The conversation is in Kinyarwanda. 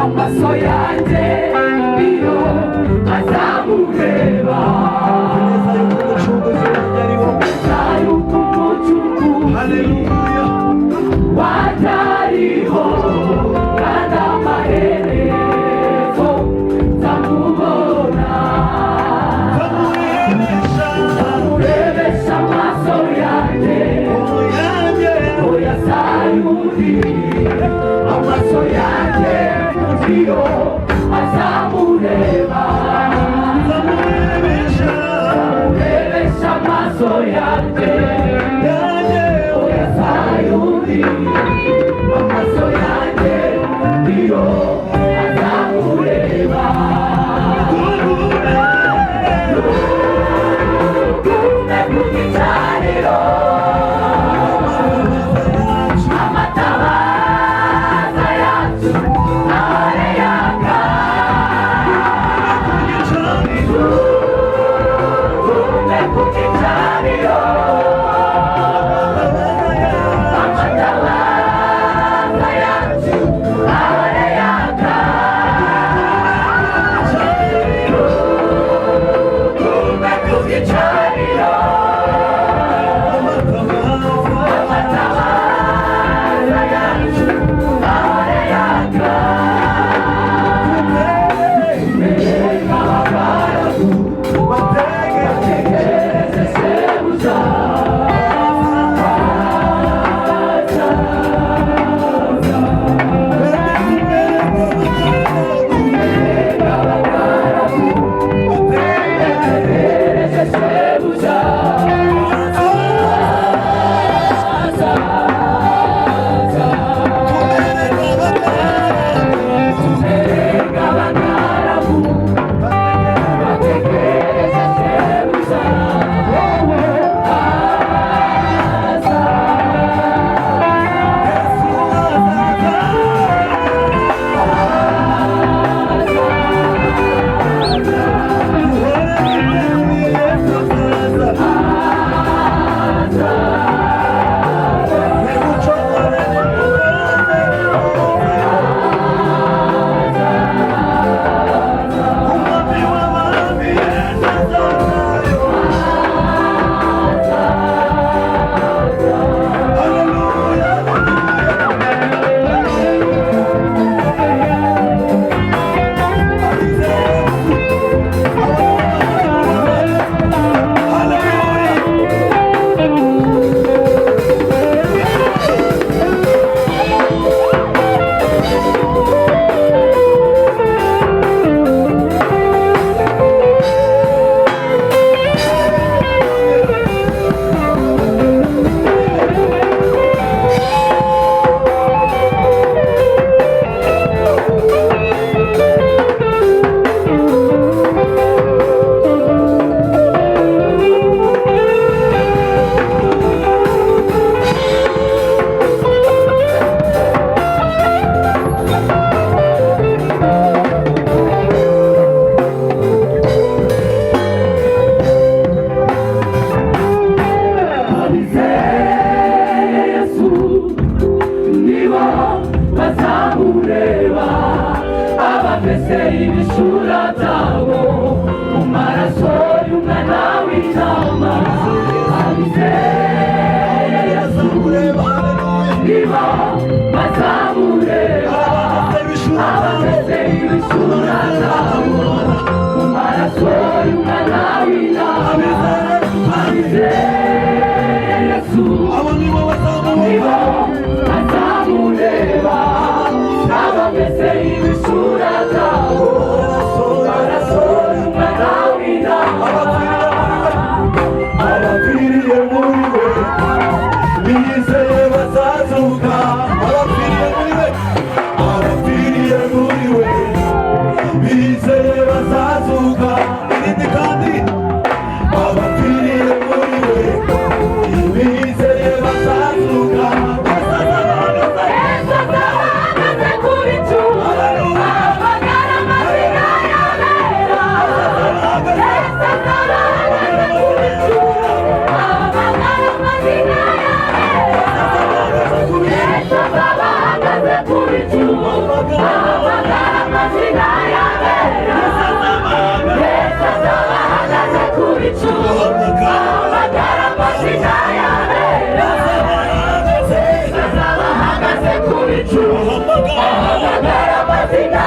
amaso yanjye iyo azamureba yuko umucunguzi wajyariho kandi amaherezo nzamubona nzamurebesha amaso yanjye oya sayundi amaso yanjye iyo azamureba nzamurebesha amaso yanjye oya sayundi amaso yanjye iyo azamureba tugume ku gicaniro amatabaza yacu are yaka tugume ku gicaniro amatabaza yacu are yaka tugume ku gicaniro amatabaza yacu are yaka mbega abagaragu bategereze shebuja mbega abagaragu bategereze shebuja mbega abagaragu bategereze shebuja bazamureba abamese ibishura byabo mu maraso y'umwana w'intama abizeye Yesu nibo bazamureba abamese ibishura byabo mu maraso y'umwana w'intama abizeye Yesu nibo bazamureba abamese ibishura byabo mu maraso amazina yabera Yesu azaba ahagaze ku bicu ahamagara amazina yabera Yesu azaba ahagaze ku bicu ahamagara amazina